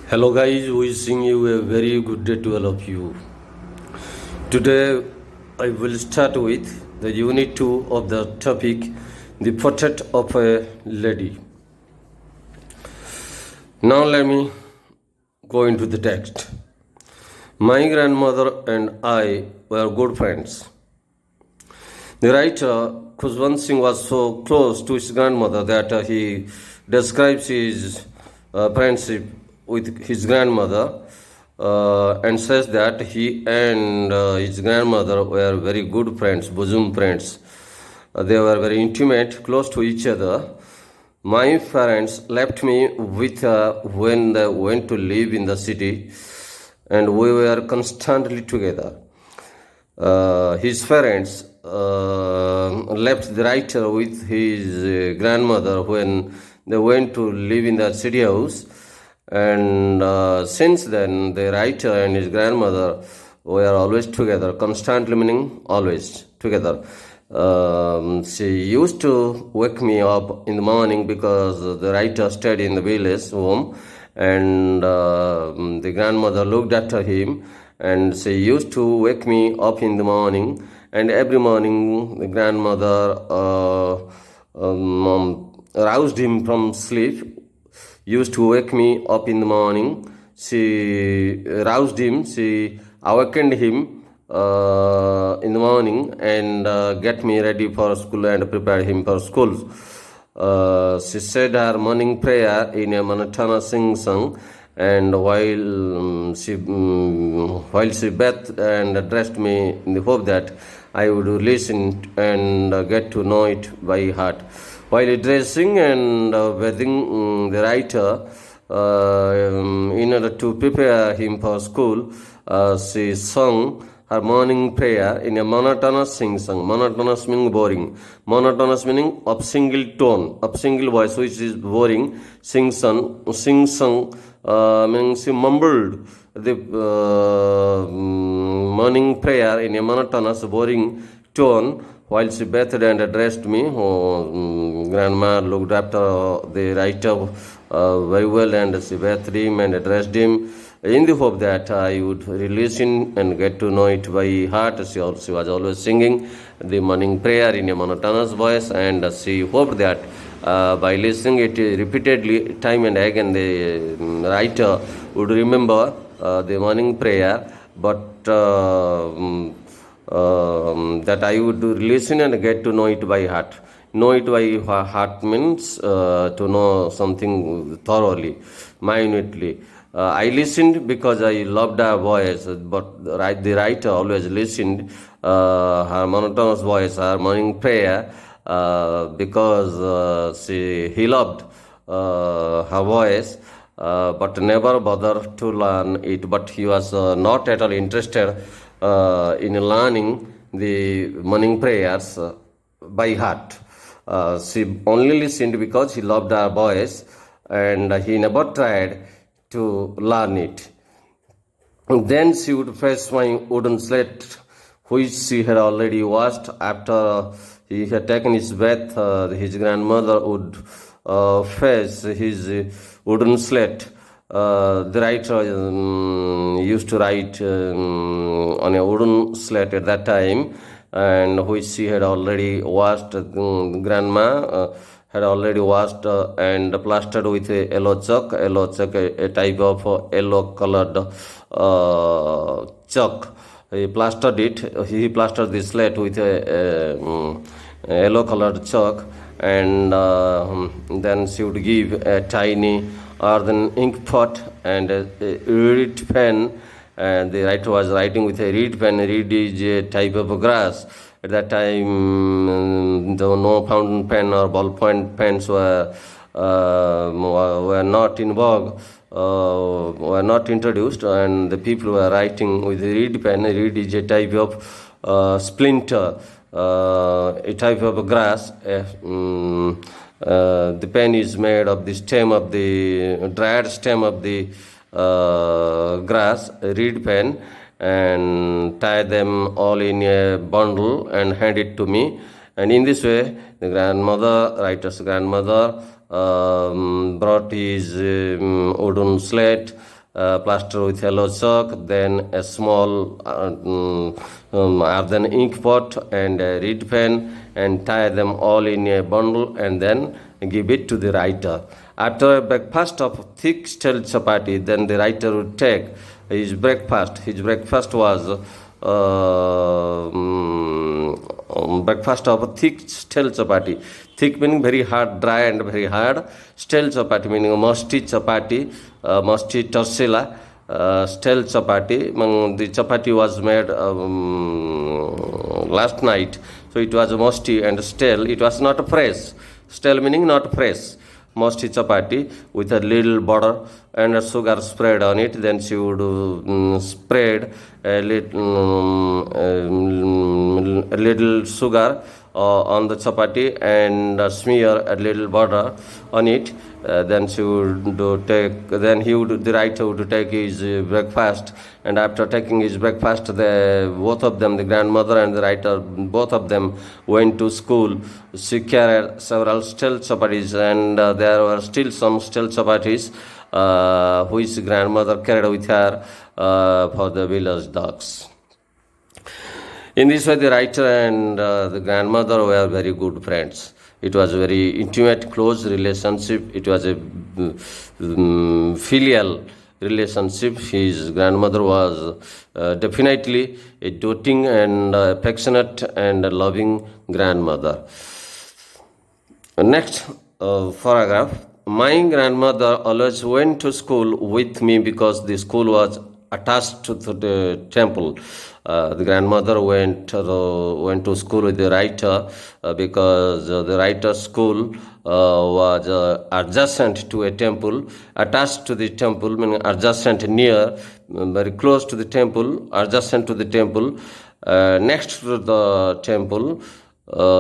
Hello guys, wishing you a very good day to all of you. Today I will start with the unit 2 of the topic the portrait of a lady. Now let me go into the text. My grandmother and I were good friends. The writer Khushwant Singh was so close to his grandmother that he describes his friendship with his grandmother and says that he and his grandmother were very good friends, bosom friends. They were very intimate, close to each other. My parents left me with her when they went to live in the city, and we were constantly together. His parents left the writer with his grandmother when they went to live in the city house, and since then the writer and his grandmother were always together, constantly meaning always together. She used to wake me up in the morning because the writer stayed in the village home, and the grandmother looked after him, and she used to wake me up in the morning. And every morning the grandmother roused him from sleep, used to wake me up in the morning. She roused him, she awakened him in the morning and get me ready for school and prepare him for school. She said her morning prayer in a monotonous sing song, and while she bathed and dressed me in the hope that I would listen and get to know it by heart. While dressing and bathing the writer, in order to prepare him for school, she sung her morning prayer in a monotonous sing song. Monotonous meaning boring. Monotonous meaning of single tone, of single voice, which is boring. Sing song meaning she mumbled the morning prayer in a monotonous, boring tone while she bathed and dressed me. Grandma looked after the writer very well, and she bathed him and dressed him in the hope that I would listen and get to know it by heart. She was always singing the morning prayer in a monotonous voice, and she hoped that by listening it repeatedly, time and again, the writer would remember the morning prayer, but that I would listen and get to know it by heart. Know it by heart means to know something thoroughly, minutely. I listened because I loved her voice, but the writer always listened her monotonous voice, her morning prayer, because he loved her voice, but never bothered to learn it. But he was not at all interested in learning the morning prayers by heart. She only listened because he loved her voice, and he never tried to learn it. Then she would fetch my wooden slate, which she had already washed. After he had taken his bath, his grandmother would fetch his wooden slate. The writer used to write on a wooden slate at that time, and which she had already washed. Grandma had already washed and plastered with a yellow chalk, a type of yellow colored chalk. He plastered the slate with a yellow colored chalk, and then she would give a tiny earthen ink pot and a reed pen, and the writer was writing with a reed pen. Reed is a type of grass. At that time, no fountain pen or ballpoint pens were not in vogue, were not introduced, and the people were writing with a reed pen. Reed is a type of splinter, a type of grass. The pen is made of the stem of the dried stem of the grass, a reed pen, and tie them all in a bundle and hand it to me. And in this way, the writer's grandmother, brought his wooden slate plaster with yellow chalk, then a small earthen ink pot and a reed pen, and tie them all in a bundle and then give it to the writer. After a breakfast of thick stale chapati, then the writer would take his breakfast. His breakfast was breakfast of thick stale chapati. Thick meaning very hard, dry and very hard. Stale chapati meaning musty chapati, musty torsila. Stale chapati, the chapati was made last night, so it was musty and stale. It was not fresh. Stale meaning not fresh. Musty chapati with a little butter and a sugar spread on it. Then she would spread a little sugar on the chapati and smear a little butter on it. Then she would the writer would take his breakfast, and after taking his breakfast, both of them, the grandmother and the writer, both of them went to school. She carried several stale chapatis, and there were still some stale chapatis which grandmother carried with her for the village dogs. In this way, the writer and the grandmother were very good friends. It was a very intimate, close relationship. It was a filial relationship. His grandmother was definitely a doting and affectionate and loving grandmother. Next paragraph. My grandmother always went to school with me because the school was attached to the temple. The grandmother went to school with the writer because the writer's school was adjacent to a temple, attached to the temple, meaning adjacent, near, very close to the temple, adjacent to the temple, next to the temple.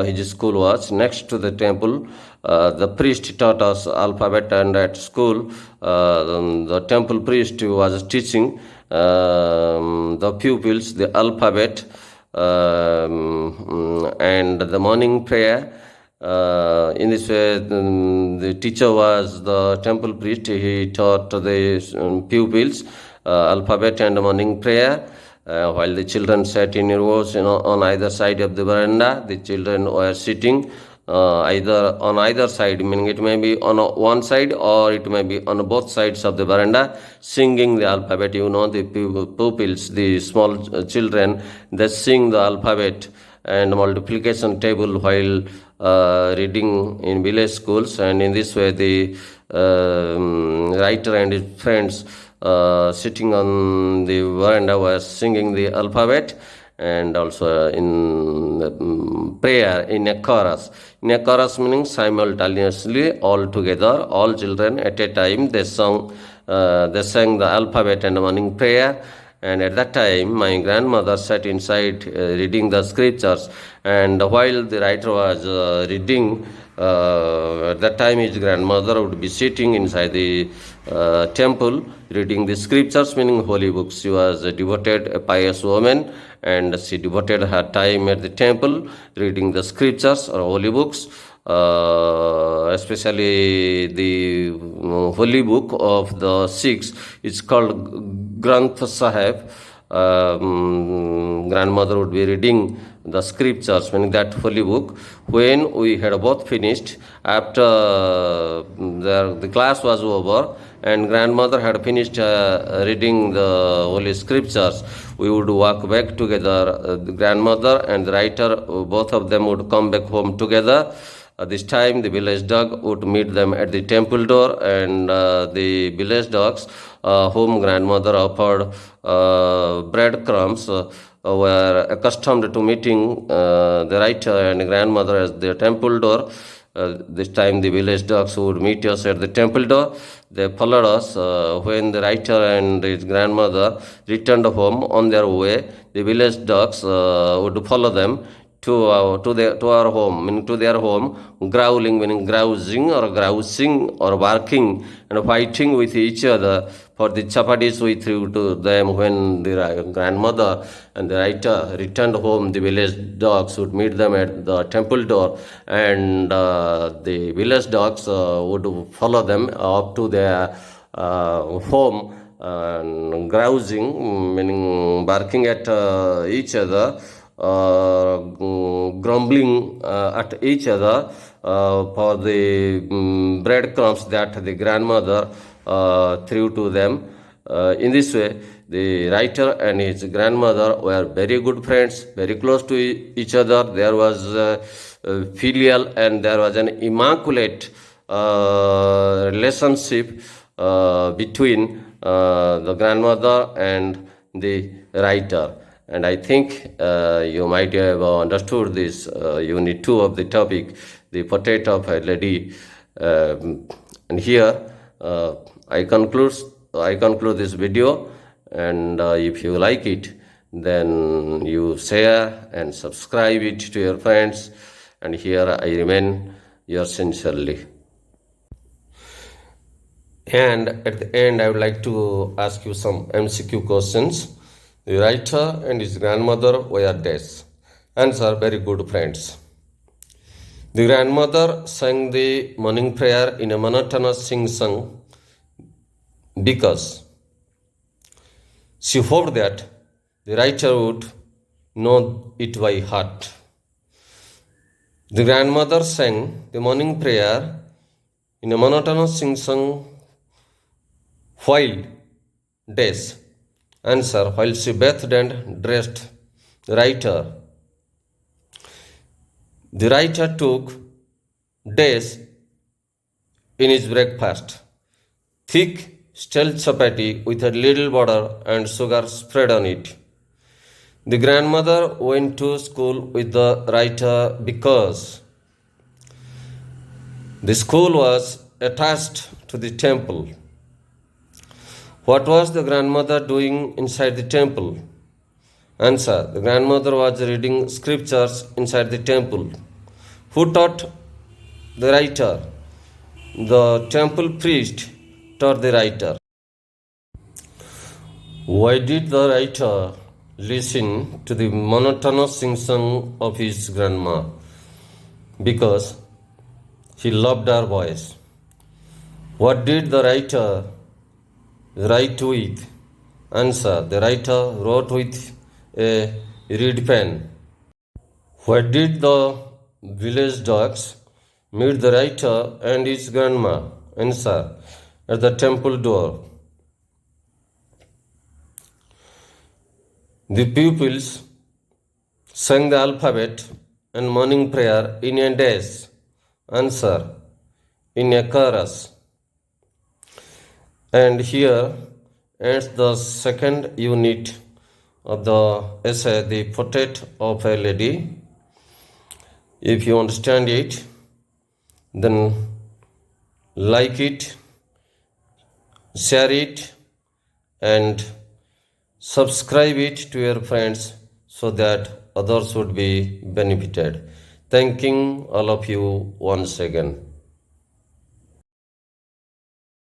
His school was next to the temple. The priest taught us alphabet, and at school the temple priest was teaching the pupils the alphabet and the morning prayer. In this way, the teacher was the temple priest. He taught the pupils alphabet and morning prayer. While the children sat in rows on either side of the veranda, the children were sitting either on either side, meaning it may be on one side or it may be on both sides of the veranda, singing the alphabet. The pupils, the small children, they sing the alphabet and multiplication table while reading in village schools. And in this way, the writer and his friends sitting on the veranda was singing the alphabet, and also in prayer in a chorus. In a chorus meaning simultaneously, all together, all children at a time, they sang the alphabet and morning prayer. And at that time, my grandmother sat inside reading the scriptures, and while the writer was reading, at that time his grandmother would be sitting inside the temple reading the scriptures, meaning holy books. She was a devoted, a pious woman, and she devoted her time at the temple reading the scriptures or holy books, especially the holy book of the Sikhs. It's called Granth Sahib. Grandmother would be reading the scriptures, meaning that holy book. When we had both finished, after the class was over and grandmother had finished reading the holy scriptures, we would walk back together. The grandmother and the writer, both of them would come back home together. This time the village dog would meet them at the temple door, and the village dogs whom grandmother offered breadcrumbs were accustomed to meeting the writer and grandmother at the temple door. This time the village dogs would meet us at the temple door. They followed us. When the writer and his grandmother returned home on their way, the village dogs would follow them to our home, meaning to their home, growling, meaning grousing or grousing or barking and fighting with each other for the chapatis we threw to them. When the grandmother and the writer returned home, the village dogs would meet them at the temple door, and the village dogs would follow them up to their home grousing, meaning barking at each other, grumbling at each other for the breadcrumbs that the grandmother threw to them. In this way, the writer and his grandmother were very good friends, very close to each other. There was filial and there was an immaculate relationship between the grandmother and the writer. And I think you might have understood this unit 2 of the topic, the portrait of a lady. And here I conclude this video, and if you like it, then you share and subscribe it to your friends. And here I remain yours sincerely. And at the end, I would like to ask you some MCQ questions. The writer and his grandmother were dash. Answer: very good friends. The grandmother sang the morning prayer in a monotonous sing-song because she hoped that the writer would know it by heart. The grandmother sang the morning prayer in a monotonous sing-song while dash. Answer: while she bathed and dressed. The writer took dash in his breakfast. Thick stale chapati with a little butter and sugar spread on it. The grandmother went to school with the writer because the school was attached to the temple. What was the grandmother doing inside the temple? Answer: the grandmother was reading scriptures inside the temple. Who taught the writer? The temple priest taught the writer. Why did the writer listen to the monotonous sing-song of his grandma? Because he loved her voice. What did the writer write with? Answer: the writer wrote with a reed pen. Why did the village dogs meet the writer and his grandma? Answer: at the temple door. The pupils sang the alphabet and morning prayer in a dash. Answer: in a chorus. And here ends the second unit of the essay, The Portrait of a Lady. If you understand it, then like it, share it, and subscribe it to your friends so that others would be benefited. Thanking all of you once again.